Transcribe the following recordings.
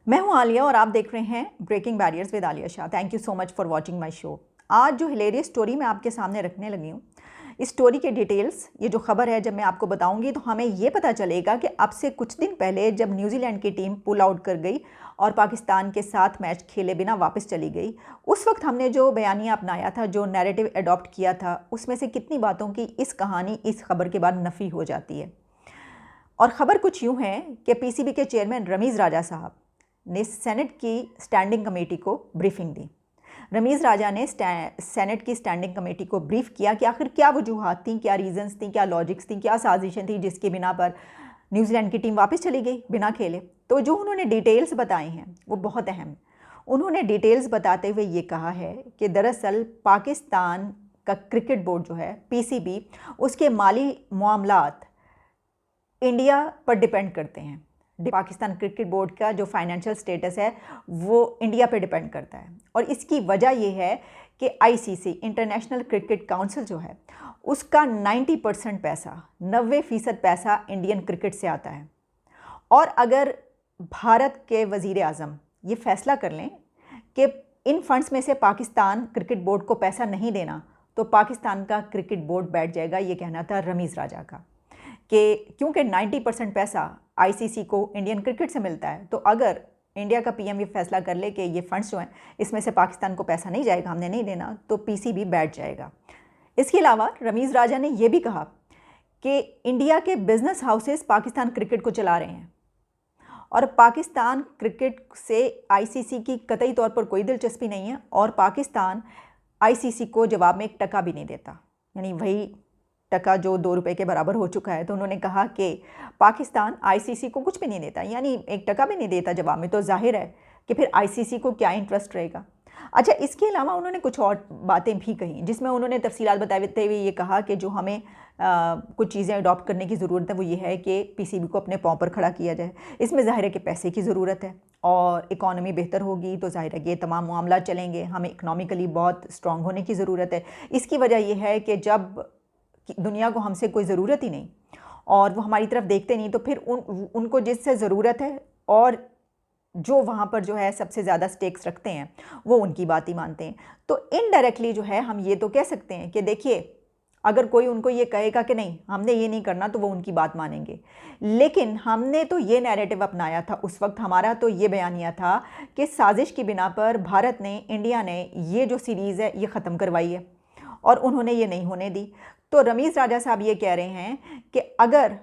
मैं हूं आलिया और आप देख रहे हैं breaking barriers with Alia Shah. Thank you so much for watching my show. आज जो हिलेरियस स्टोरी मैं आपके सामने रखने लगी हूँ, इस स्टोरी के डिटेल्स, ये जो खबर है जब मैं आपको बताऊंगी तो हमें ये पता चलेगा कि अब से कुछ दिन पहले जब न्यूजीलैंड की टीम पुल आउट कर गई और पाकिस्तान के साथ मैच खेले बिना वापस चली गई, उस वक्त हमने जो बयानिया अपनाया था, जो नैरेटिव अडॉप्ट किया था, उसमें से कितनी बातों की इस कहानी, इस खबर के बाद नफ़ी हो जाती है। और ख़बर कुछ यूँ है कि पीसीबी के चेयरमैन रमीज़ राजा साहब ने सेनेट की स्टैंडिंग कमेटी को ब्रीफिंग दी। रमीज़ राजा ने सेनेट की स्टैंडिंग कमेटी को ब्रीफ किया कि आखिर क्या वजूहात थी, क्या रीजंस थी, क्या लॉजिक्स थी, क्या साजिशें थी जिसकी बिना पर न्यूजीलैंड की टीम वापस चली गई बिना खेले। तो जो उन्होंने डिटेल्स बताई हैं वो बहुत अहम है। उन्होंने डिटेल्स बताते हुए ये कहा है कि दरअसल पाकिस्तान का क्रिकेट बोर्ड जो है पीसीबी, उसके माली मामलात इंडिया पर डिपेंड करते हैं। पाकिस्तान क्रिकेट बोर्ड का जो फाइनेंशियल स्टेटस है वो इंडिया पे डिपेंड करता है और इसकी वजह यह है कि आईसीसी, इंटरनेशनल क्रिकेट काउंसिल जो है, उसका 90% पैसा, 90% पैसा इंडियन क्रिकेट से आता है। और अगर भारत के वज़ीर आज़म ये फैसला कर लें कि इन फंड्स में से पाकिस्तान क्रिकेट बोर्ड को पैसा नहीं देना, तो पाकिस्तान का क्रिकेट बोर्ड बैठ जाएगा। ये कहना था रमीज़ राजा का कि क्योंकि 90% पैसा आईसीसी को इंडियन क्रिकेट से मिलता है, तो अगर इंडिया का पीएम ये फैसला कर ले कि ये फंड्स जो हैं इसमें से पाकिस्तान को पैसा नहीं जाएगा, हमने नहीं देना, तो पीसीबी बैठ जाएगा। इसके अलावा रमीज़ राजा ने यह भी कहा कि इंडिया के बिजनेस हाउसेस पाकिस्तान क्रिकेट को चला रहे हैं और पाकिस्तान क्रिकेट से आईसीसी की कतई तौर पर कोई दिलचस्पी नहीं है और पाकिस्तान आईसीसी को जवाब में 1 टका भी नहीं देता, यानी वही टका जो 2 रुपये के बराबर हो चुका है। तो उन्होंने कहा कि पाकिस्तान आईसीसी को कुछ भी नहीं देता, यानी 1 टका भी नहीं देता जवाब में, तो जाहिर है कि फिर आईसीसी को क्या इंटरेस्ट रहेगा। अच्छा, इसके अलावा उन्होंने कुछ और बातें भी कही जिसमें उन्होंने तफसीलात बताते हुए ये कहा कि जो हमें कुछ चीज़ें अडॉप्ट करने की ज़रूरत है वो ये है कि पीसीबी को अपने पाँव पर खड़ा किया जाए। इसमें ज़ाहिर है कि पैसे की ज़रूरत है और इकॉनमी बेहतर होगी तो ज़ाहिर है कि ये तमाम मामला चलेंगे। हमें इकनॉमिकली बहुत स्ट्रॉन्ग होने की ज़रूरत है। इसकी वजह यह है कि जब दुनिया को हमसे कोई ज़रूरत ही नहीं और वो हमारी तरफ देखते नहीं, तो फिर उनको जिससे ज़रूरत है और जो वहाँ पर जो है सबसे ज़्यादा स्टेक्स रखते हैं वो उनकी बात ही मानते हैं। तो इनडायरेक्टली जो है हम ये तो कह सकते हैं कि देखिए, अगर कोई उनको ये कहेगा कि नहीं हमने ये नहीं करना, तो वो उनकी बात मानेंगे। लेकिन हमने तो ये नैरेटिव अपनाया था उस वक्त, हमारा तो ये बयानिया था कि साजिश की बिना पर भारत ने, इंडिया ने ये जो सीरीज़ है ये ख़त्म करवाई है और उन्होंने ये नहीं होने दी। तो रमीज़ राजा साहब ये कह रहे हैं कि अगर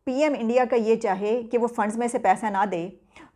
पीएम इंडिया का ये चाहे कि वो फंड्स में से पैसा ना दे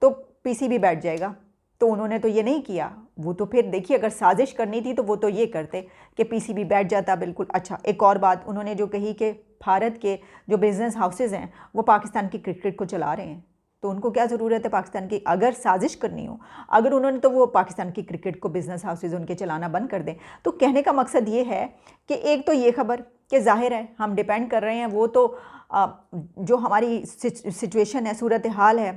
तो पीसीबी बैठ जाएगा, तो उन्होंने तो ये नहीं किया। वो तो फिर देखिए, अगर साजिश करनी थी तो वो तो ये करते कि पीसीबी बैठ जाता, बिल्कुल। अच्छा, एक और बात उन्होंने जो कही कि भारत के जो बिजनेस हाउसेज हैं वो पाकिस्तान की क्रिकेट को चला रहे हैं, तो उनको क्या ज़रूरत है पाकिस्तान की? अगर साजिश करनी हो, अगर उन्होंने, तो वो पाकिस्तान की क्रिकेट को, बिजनेस हाउसेज उनके चलाना बंद कर दें। तो कहने का मकसद ये है कि एक तो ये खबर कि जाहिर है हम डिपेंड कर रहे हैं, वो तो जो हमारी सिचुएशन है, सूरत हाल है,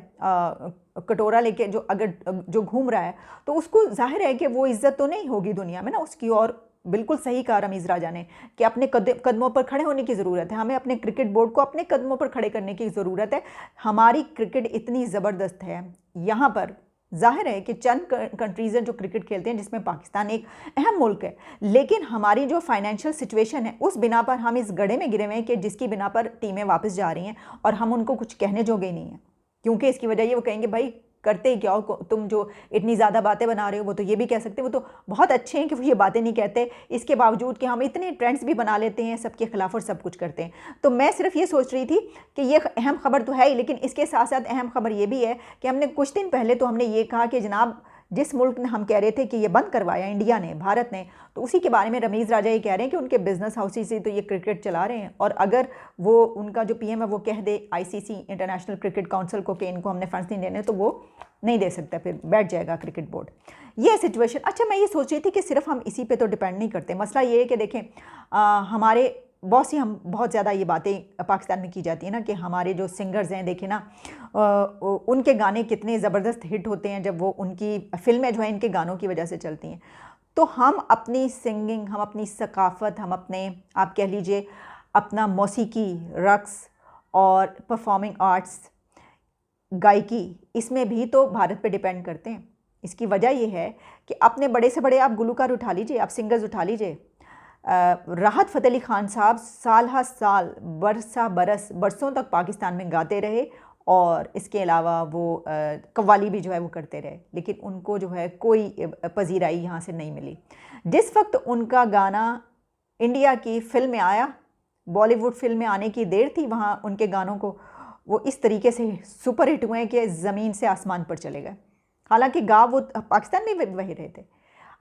कटोरा लेके जो अगर जो घूम रहा है तो उसको जाहिर है कि वो इज़्ज़त तो नहीं होगी दुनिया में ना उसकी। और बिल्कुल सही कहा रमीज़ राजा ने कि अपने कदमों पर खड़े होने की ज़रूरत है। हमें अपने क्रिकेट बोर्ड को अपने कदमों पर खड़े करने की ज़रूरत है। हमारी क्रिकेट इतनी ज़बरदस्त है, यहाँ पर जाहिर है कि चंद कंट्रीज़ हैं जो क्रिकेट खेलते हैं जिसमें पाकिस्तान एक अहम मुल्क है, लेकिन हमारी जो फाइनेंशियल सिचुएशन है उस बिना पर हम इस गड्ढे में गिरे हुए हैं कि जिसकी बिना पर टीमें वापस जा रही हैं और हम उनको कुछ कहने जोगे नहीं हैं। क्योंकि इसकी वजह ये, वो कहेंगे भाई करते क्या हो तुम, जो इतनी ज़्यादा बातें बना रहे हो। वो तो ये भी कह सकते हैं, वो तो बहुत अच्छे हैं कि वो ये बातें नहीं कहते, इसके बावजूद कि हम इतने ट्रेंड्स भी बना लेते हैं सबके खिलाफ और सब कुछ करते हैं। तो मैं सिर्फ ये सोच रही थी कि ये अहम खबर तो है ही, लेकिन इसके साथ साथ अहम खबर ये भी है कि हमने कुछ दिन पहले तो हमने ये कहा कि जनाब, जिस मुल्क ने हम कह रहे थे कि ये बंद करवाया इंडिया ने, भारत ने, तो उसी के बारे में रमीज़ राजा ये कह रहे हैं कि उनके बिजनेस हाउसेस से तो ये क्रिकेट चला रहे हैं और अगर वो उनका जो पीएम है वो कह दे आईसीसी, इंटरनेशनल क्रिकेट काउंसिल को कि इनको हमने फंड्स नहीं देने, तो वो नहीं दे सकता, फिर बैठ जाएगा क्रिकेट बोर्ड। ये सिचुएशन। अच्छा, मैं ये सोच रही थी कि सिर्फ हम इसी पे तो डिपेंड नहीं करते। मसला ये है कि देखें, हमारे बहुत ज़्यादा ये बातें पाकिस्तान में की जाती है ना कि हमारे जो सिंगर्स हैं, देखें ना, उनके गाने कितने ज़बरदस्त हिट होते हैं जब वो उनकी फिल्में जो हैं इनके गानों की वजह से चलती हैं। तो हम अपनी सिंगिंग, हम अपनी सकाफ़त, हम अपने, आप कह लीजिए अपना मौसीकी, रक़्स और परफॉर्मिंग आर्ट्स, गायकी, इसमें भी तो भारत पे डिपेंड करते हैं। इसकी वजह ये है कि अपने बड़े से बड़े आप गुलूकार उठा लीजिए, आप सिंगर्स उठा लीजिए। राहत फ़तेह अली ख़ान साहब साल हा साल बरसों तक पाकिस्तान में गाते रहे, और इसके अलावा वो कव्वाली भी जो है वो करते रहे, लेकिन उनको जो है कोई पजीराई यहाँ से नहीं मिली। जिस वक्त उनका गाना इंडिया की फिल्म में आया, बॉलीवुड फिल्म में आने की देर थी, वहाँ उनके गानों को वो इस तरीके से सुपर हिट हुए कि ज़मीन से आसमान पर चले गए। हालांकि गा वो पाकिस्तान में वही रहे थे।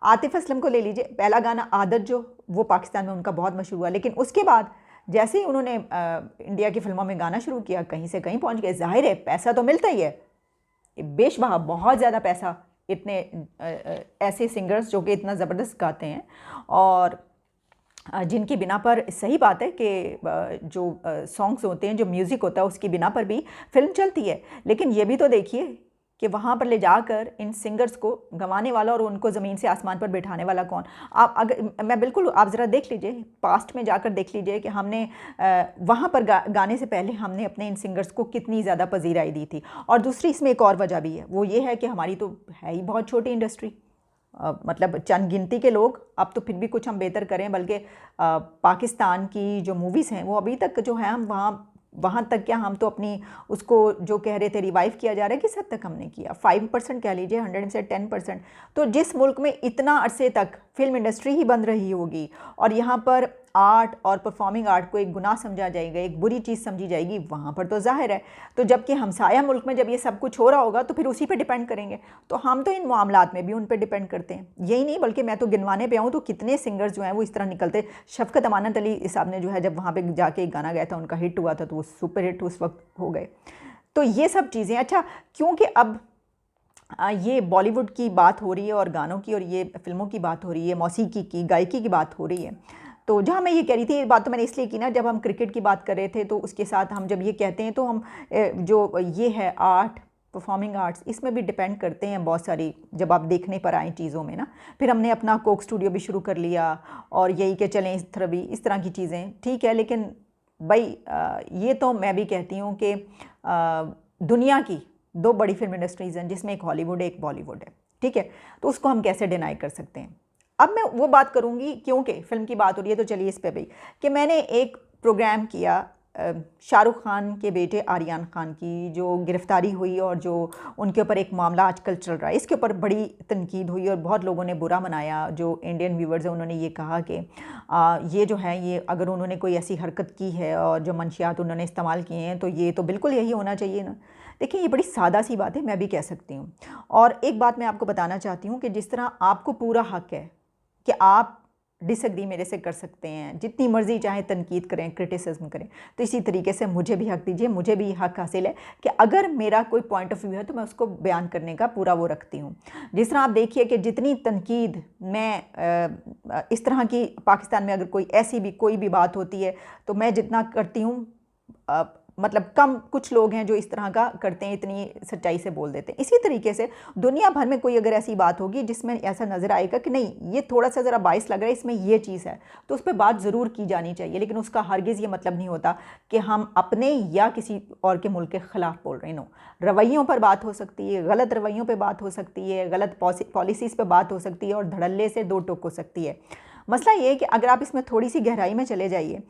आतिफ असलम को ले लीजिए, पहला गाना आदत जो वो पाकिस्तान में उनका बहुत मशहूर हुआ, लेकिन उसके बाद जैसे ही उन्होंने इंडिया की फिल्मों में गाना शुरू किया, कहीं से कहीं पहुंच गए। जाहिर है पैसा तो मिलता ही है, बेशबहा बहुत ज़्यादा पैसा, इतने ऐसे सिंगर्स जो कि इतना ज़बरदस्त गाते हैं और जिनकी बिना पर, सही बात है कि जो सॉन्ग्स होते हैं, जो म्यूज़िक होता है, उसकी बिना पर भी फिल्म चलती है। लेकिन ये भी तो देखिए कि वहाँ पर ले जाकर इन सिंगर्स को गंवाने वाला और उनको ज़मीन से आसमान पर बैठाने वाला कौन। आप अगर मैं बिल्कुल, आप ज़रा देख लीजिए, पास्ट में जाकर देख लीजिए कि हमने वहाँ पर गाने से पहले हमने अपने इन सिंगर्स को कितनी ज़्यादा पजीराई दी थी। और दूसरी इसमें एक और वजह भी है, वो ये है कि हमारी तो है ही बहुत छोटी इंडस्ट्री, मतलब चंद गिनती के लोग। अब तो फिर भी कुछ हम बेहतर करें, बल्कि पाकिस्तान की जो मूवीज़ हैं वो अभी तक जो है, हम वहाँ तक क्या, हम तो अपनी उसको जो कह रहे थे रिवाइव किया जा रहा है, किस हद तक हमने किया, 5% कह लीजिए, 100 से 10%। तो जिस मुल्क में इतना अरसे तक फिल्म इंडस्ट्री ही बंद रही होगी और यहाँ पर आर्ट और परफॉर्मिंग आर्ट को एक गुनाह समझा जाएगा, एक बुरी चीज़ समझी जाएगी, वहाँ पर तो जाहिर है। तो जबकि हमसाया मुल्क में जब ये सब कुछ हो रहा होगा तो फिर उसी पे डिपेंड करेंगे। तो हम तो इन मामलात में भी उन पे डिपेंड करते हैं। यही नहीं, बल्कि मैं तो गिनवाने पे आऊँ तो कितने सिंगर्स जो हैं वो इस तरह निकलते। शफ़क़त अमानत अली साहब ने जो है, जब वहाँ पर जाके एक गाना गाया था, उनका हिट हुआ था, तो वो सुपर हिट उस वक्त हो गए। तो ये सब चीज़ें, अच्छा, क्योंकि अब ये बॉलीवुड की बात हो रही है और गानों की, और ये फिल्मों की बात हो रही है, मौसीकी की, गायकी की बात हो रही है, तो जहाँ मैं ये कह रही थी, ये बात तो मैंने इसलिए की ना, जब हम क्रिकेट की बात कर रहे थे, तो उसके साथ हम जब ये कहते हैं तो हम जो ये है आर्ट, परफॉर्मिंग आर्ट्स, इसमें भी डिपेंड करते हैं बहुत सारी, जब आप देखने पर आए चीज़ों में ना। फिर हमने अपना कोक स्टूडियो भी शुरू कर लिया, और यही कि चलें इस तरह भी, इस तरह की चीज़ें ठीक है। लेकिन भाई ये तो मैं भी कहती हूँ कि दुनिया की दो बड़ी फिल्म इंडस्ट्रीज़ हैं, जिसमें एक हॉलीवुड है, एक बॉलीवुड है, ठीक है। तो उसको हम कैसे डिनाई कर सकते हैं। अब मैं वो बात करूँगी, क्योंकि फ़िल्म की बात हो रही है, तो चलिए इस पे भी, कि मैंने एक प्रोग्राम किया शाहरुख खान के बेटे आर्यन खान की जो गिरफ़्तारी हुई और जो उनके ऊपर एक मामला आजकल चल रहा है, इसके ऊपर बड़ी तनकीद हुई और बहुत लोगों ने बुरा मनाया। जो इंडियन व्यूवर्स हैं उन्होंने ये कहा कि ये जो है, ये अगर उन्होंने कोई ऐसी हरकत की है और जो मंशियात उन्होंने इस्तेमाल किए हैं, तो ये तो बिल्कुल यही होना चाहिए ना। देखिए, ये बड़ी सादा सी बात है, मैं भी कह सकती हूँ। और एक बात मैं आपको बताना चाहती हूँ कि जिस तरह आपको पूरा हक़ है कि आप डिसएग्री मेरे से कर सकते हैं, जितनी मर्ज़ी चाहे तनकीद करें, क्रिटिसिज्म करें, तो इसी तरीके से मुझे भी हक़ दीजिए। मुझे भी हक़ हासिल है कि अगर मेरा कोई पॉइंट ऑफ व्यू है तो मैं उसको बयान करने का पूरा वो रखती हूँ। जिस तरह आप देखिए कि जितनी तनकीद मैं इस तरह की, पाकिस्तान में अगर कोई ऐसी भी कोई भी बात होती है तो मैं जितना करती हूँ, मतलब कम कुछ लोग हैं जो इस तरह का करते हैं, इतनी सच्चाई से बोल देते हैं। इसी तरीके से दुनिया भर में कोई अगर ऐसी बात होगी जिसमें ऐसा नज़र आएगा कि नहीं, ये थोड़ा सा ज़रा बाइस लग रहा है, इसमें ये चीज़ है, तो उस पर बात ज़रूर की जानी चाहिए। लेकिन उसका हरगिज़ ये मतलब नहीं होता कि हम अपने या किसी और के मुल्क के ख़िलाफ़ बोल रहे हैं। नो, रवैयों पर बात हो सकती है, गलत रवैयों पर बात हो सकती है, गलत पॉलिसीज़ पर बात हो सकती है, और धड़ल्ले से दो टोक हो सकती है। मसला ये है कि अगर आप इसमें थोड़ी सी गहराई में चले जाइए,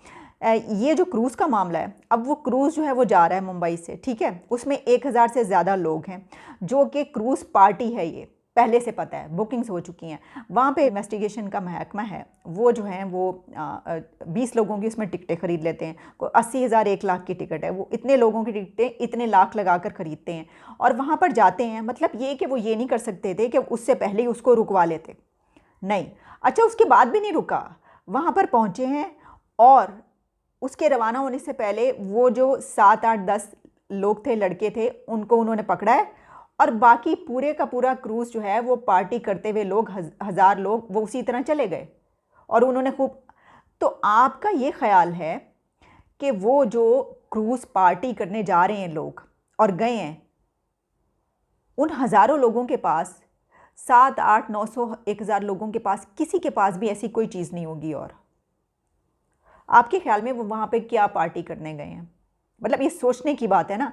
ये जो क्रूज़ का मामला है, अब वो क्रूज़ जो है वो जा रहा है मुंबई से, ठीक है। उसमें 1000 से ज़्यादा लोग हैं, जो कि क्रूज़ पार्टी है, ये पहले से पता है, बुकिंग्स हो चुकी हैं। वहाँ पे इन्वेस्टिगेशन का महकमा है, वो जो है वो 20 लोगों की उसमें टिकटें ख़रीद लेते हैं। कोई 80,000 1 लाख की टिकट है, वो इतने लोगों की टिकटें इतने लाख लगा कर ख़रीदते हैं और वहाँ पर जाते हैं। मतलब ये कि वो ये नहीं कर सकते थे कि उससे पहले ही उसको रुकवा लेते, नहीं। अच्छा, उसके बाद भी नहीं रुका, वहाँ पर पहुँचे हैं और उसके रवाना होने से पहले वो जो 7, 8, 10 लोग थे, लड़के थे, उनको उन्होंने पकड़ा है, और बाकी पूरे का पूरा क्रूज़ जो है वो पार्टी करते हुए लोग, 1000 लोग, वो उसी तरह चले गए और उन्होंने खूब। तो आपका ये ख्याल है कि वो जो क्रूज़ पार्टी करने जा रहे हैं लोग और गए हैं, उन हज़ारों लोगों के पास, 7, 8, 900, 1000 लोगों के पास, किसी के पास भी ऐसी कोई चीज़ नहीं होगी। और आपके ख्याल में वो वहाँ पे क्या पार्टी करने गए हैं? मतलब ये सोचने की बात है ना।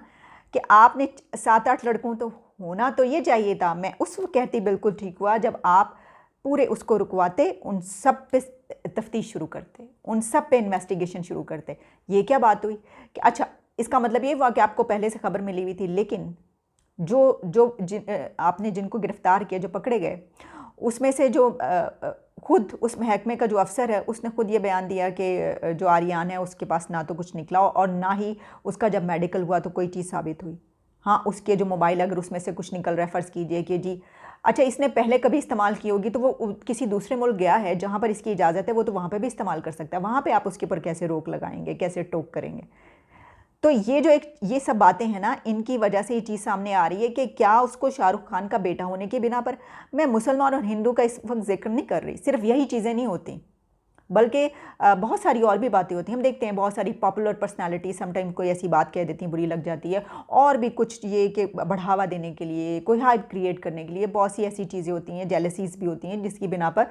कि आपने 7-8 लड़कों तो होना तो ये चाहिए था। मैं उस वक्त कहती बिल्कुल ठीक हुआ जब आप पूरे उसको रुकवाते, उन सब पे तफ्तीश शुरू करते, उन सब पे इन्वेस्टिगेशन शुरू करते। ये क्या बात हुई कि अच्छा, इसका मतलब ये हुआ कि आपको पहले से खबर मिली हुई थी, लेकिन आपने जिनको गिरफ्तार किया, जो पकड़े गए, उसमें से जो खुद उस महकमे का जो अफसर है उसने खुद ये बयान दिया कि जो आर्यन है उसके पास ना तो कुछ निकला और ना ही उसका जब मेडिकल हुआ तो कोई चीज़ साबित हुई। हाँ, उसके जो मोबाइल अगर उसमें से कुछ निकल रहा है, फ़र्ज़ कीजिए कि जी अच्छा इसने पहले कभी इस्तेमाल की होगी तो वो किसी दूसरे मुल्क गया है जहाँ पर इसकी इजाज़त है, वो तो वहाँ पे भी इस्तेमाल कर सकता है। वहाँ पे आप उसके ऊपर कैसे रोक लगाएंगे, कैसे टोक करेंगे? तो ये जो ये सब बातें हैं ना, इनकी वजह से ये चीज़ सामने आ रही है कि क्या उसको शाहरुख खान का बेटा होने के बिना पर, मैं मुसलमान और हिंदू का इस वक्त जिक्र नहीं कर रही, सिर्फ यही चीज़ें नहीं होती, बल्कि बहुत सारी और भी बातें होती हैं। हम देखते हैं बहुत सारी पॉपुलर पर्सनालिटी समटाइम कोई ऐसी बात कह देती हैं, बुरी लग जाती है, और भी कुछ ये कि बढ़ावा देने के लिए, कोई हाइप क्रिएट करने के लिए बहुत सी ऐसी चीज़ें होती हैं, जेलसीज भी होती हैं, जिसकी बिना पर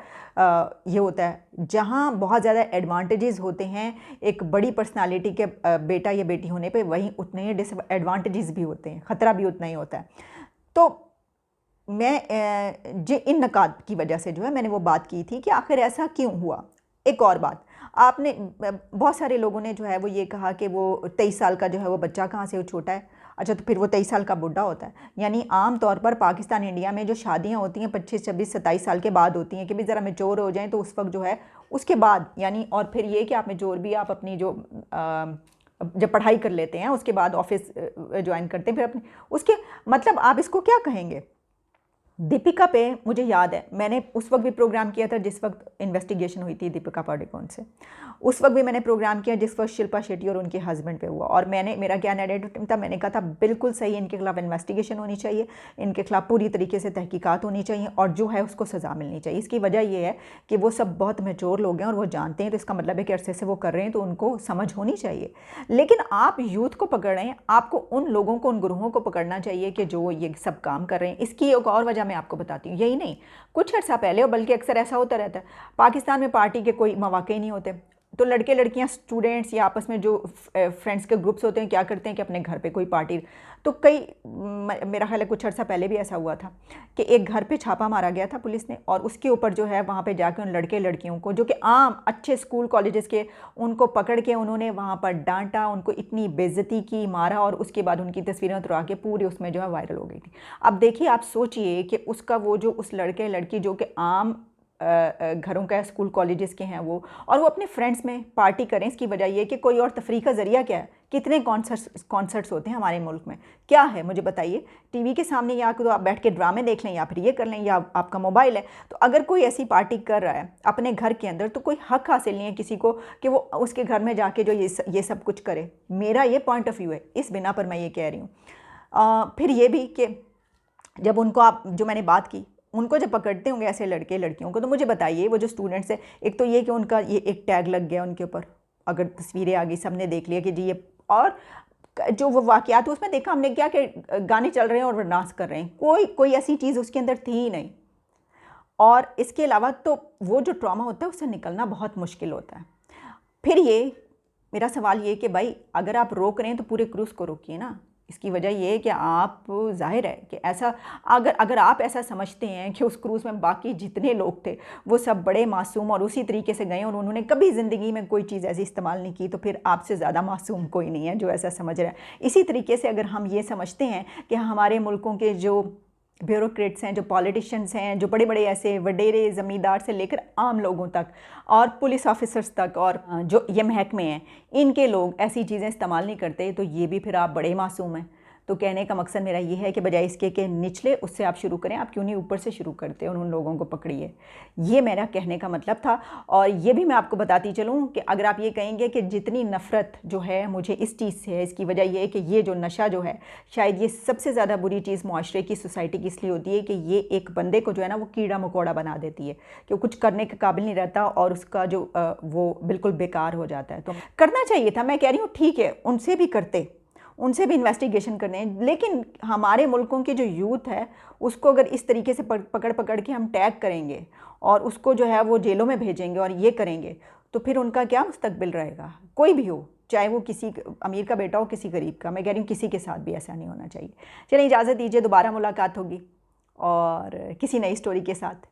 ये होता है। जहाँ बहुत ज़्यादा एडवांटेजेस होते हैं एक बड़ी पर्सनालिटी के बेटा या बेटी होने पर, वहीं उतने ही डिसएडवांटेजेस भी होते हैं, ख़तरा भी उतना ही होता है। तो मैं इन नकात की वजह से जो है मैंने वो बात की थी कि आखिर ऐसा क्यों हुआ। एक और बात, आपने बहुत सारे लोगों ने जो है वो ये कहा कि वो 23 साल का जो है वो बच्चा कहाँ से, वो छोटा है। अच्छा, तो फिर वो 23 साल का बुढ़ा होता है। यानी आम तौर पर पाकिस्तान इंडिया में जो शादियाँ होती हैं 25, 26, 27 साल के बाद होती हैं कि भी ज़रा मेच्योर हो जाएं, तो उस वक्त जो है उसके बाद, यानी और फिर ये कि आप मेच्योर भी, आप अपनी जो जब पढ़ाई कर लेते हैं उसके बाद ऑफिस ज्वाइन करते हैं, फिर अपने उसके मतलब आप इसको क्या कहेंगे। दीपिका पे मुझे याद है मैंने उस वक्त भी प्रोग्राम किया था जिस वक्त इन्वेस्टिगेशन हुई थी दीपिका पादुकोण से। उस वक्त भी मैंने प्रोग्राम किया जिस वक्त शिल्पा शेट्टी और उनके हस्बैंड पे हुआ, और मेरा क्या नैरेटिव था, मैंने कहा था बिल्कुल सही, इनके खिलाफ इन्वेस्टिगेशन होनी चाहिए, इनके खिलाफ पूरी तरीके से तहकीकात होनी चाहिए और जो है उसको सज़ा मिलनी चाहिए। इसकी वजह यह है कि वो सब बहुत मैच्योर लोग हैं और वो जानते हैं, तो इसका मतलब है कि अरसे से वो कर रहे हैं, तो उनको समझ होनी चाहिए। लेकिन आप यूथ को पकड़ रहे हैं, आपको उन लोगों को, उन गुरुओं को पकड़ना चाहिए कि जो ये सब काम कर रहे हैं। इसकी एक और वजह मैं आपको बताती हूँ, यही नहीं, कुछ अर्सा पहले, और बल्कि अक्सर ऐसा होता रहता है, पाकिस्तान में पार्टी के कोई मौके नहीं होते, तो लड़के लड़कियां, स्टूडेंट्स या आपस में जो फ्रेंड्स के ग्रुप्स होते हैं, क्या करते हैं कि अपने घर पे कोई पार्टी, तो मेरा ख्याल है कुछ अर्सा पहले भी ऐसा हुआ था कि एक घर पे छापा मारा गया था पुलिस ने, और उसके ऊपर जो है वहाँ पे जाके उन लड़के लड़कियों को, जो कि आम अच्छे स्कूल कॉलेजेस के, उनको पकड़ के उन्होंने वहाँ पर डांटा, उनको इतनी बेइज्जती की, मारा, और उसके बाद उनकी तस्वीरें उतरवा के पूरी उसमें जो है वायरल हो गई थी। अब देखिए, आप सोचिए कि उसका वो जो उस लड़के लड़की जो कि आम घरों का, स्कूल कॉलेजेस के हैं वो, और वो अपने फ्रेंड्स में पार्टी करें, इसकी वजह ये कि कोई और तफरीह का ज़रिया क्या है। कितने कॉन्सर्ट्स होते हैं हमारे मुल्क में, क्या है मुझे बताइए। टीवी के सामने या तो आप बैठ के ड्रामे देख लें, या फिर ये कर लें, या आपका मोबाइल है। तो अगर कोई ऐसी पार्टी कर रहा है अपने घर के अंदर, तो कोई हक हासिल नहीं है किसी को कि वो उसके घर में जाके जो ये सब कुछ करे। मेरा ये पॉइंट ऑफ व्यू है, इस बिना पर मैं ये कह रही हूँ। फिर ये भी कि जब उनको, आप जो मैंने बात की, उनको जब पकड़ते होंगे ऐसे लड़के लड़कियों को, तो मुझे बताइए वो जो स्टूडेंट्स हैं, एक तो ये कि उनका ये एक टैग लग गया उनके ऊपर, अगर तस्वीरें आ गई, सबने देख लिया कि जी ये, और जो वो वाक़यात उसमें देखा हमने क्या कि गाने चल रहे हैं और वो डांस कर रहे हैं, कोई ऐसी चीज़ उसके अंदर थी ही नहीं। और इसके अलावा तो वो जो ट्रॉमा होता है उससे निकलना बहुत मुश्किल होता है। फिर ये मेरा सवाल ये कि भाई अगर आप रोक रहे हैं तो पूरे क्रूज़ को रोकिए ना। इसकी वजह यह है कि आप, जाहिर है कि ऐसा, अगर आप ऐसा समझते हैं कि उस क्रूज़ में बाकी जितने लोग थे वो सब बड़े मासूम और उसी तरीके से गए और उन्होंने कभी ज़िंदगी में कोई चीज़ ऐसी इस्तेमाल नहीं की, तो फिर आपसे ज़्यादा मासूम कोई नहीं है जो ऐसा समझ रहा है। इसी तरीके से अगर हम ये समझते हैं कि हमारे मुल्कों के जो ब्यूरोक्रेट्स हैं, जो पॉलिटिशियंस हैं, जो बड़े बड़े ऐसे वडेरे ज़मींदार से लेकर आम लोगों तक और पुलिस ऑफिसर्स तक, और जो ये महकमे हैं, इनके लोग ऐसी चीज़ें इस्तेमाल नहीं करते, तो ये भी फिर आप बड़े मासूम हैं। तो कहने का मकसद मेरा ये है कि बजाय इसके कि निचले उससे आप शुरू करें, आप क्यों नहीं ऊपर से शुरू करते और उन लोगों को पकड़िए। ये मेरा कहने का मतलब था। और ये भी मैं आपको बताती चलूँ कि अगर आप ये कहेंगे कि जितनी नफ़रत जो है मुझे इस चीज़ से है, इसकी वजह यह है कि ये जो नशा जो है, शायद ये सबसे ज़्यादा बुरी चीज़ मुआशरे की, सोसाइटी की इसलिए होती है कि ये एक बंदे को जो है ना वो कीड़ा मकोड़ा बना देती है कि वो कुछ करने के काबिल नहीं रहता और उसका जो वो बिल्कुल बेकार हो जाता है। तो करना चाहिए था, मैं कह रही हूँ ठीक है, उनसे भी करते, उनसे भी इन्वेस्टिगेशन करने हैं, लेकिन हमारे मुल्कों की जो यूथ है उसको अगर इस तरीके से पकड़ के हम टैग करेंगे और उसको जो है वो जेलों में भेजेंगे और ये करेंगे, तो फिर उनका क्या मुस्तकबिल रहेगा। कोई भी हो, चाहे वो किसी अमीर का बेटा हो किसी गरीब का, मैं कह रही हूँ किसी के साथ भी ऐसा नहीं होना चाहिए। चलिए इजाज़त दीजिए, दोबारा मुलाकात होगी और किसी नई स्टोरी के साथ।